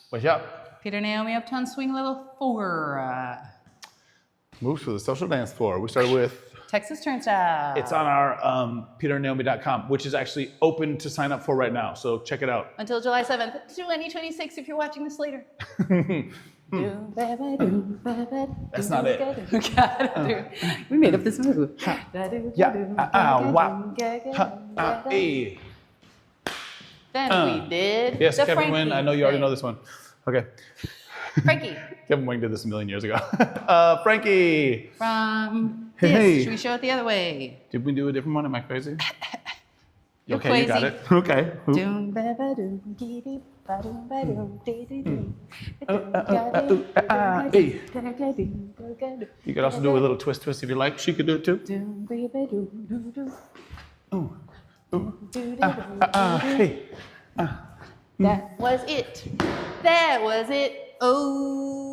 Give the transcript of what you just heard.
What's up? Peter Naomi, Uptown Swing, level 4. Moves for the social dance floor. We started with Texas Turnstile. it's on our peternaomi.com, which is actually open to sign up for right now. So check it out. Until July 7th, 2026 if you're watching this later. That's not it. We made up this move. Then we did Yes, the Kevin Frankie Wynn. I know you already thing. know this one. Okay. Frankie. Kevin Wynn did this a million years ago. Frankie. From Hey, this. hey. Should we show it the other way? Did we do a different one? Am I crazy? You're okay, crazy. you got it. Okay. You could also do a little twist if you like. She could do it too. Hey. That was it. That was it. Oh.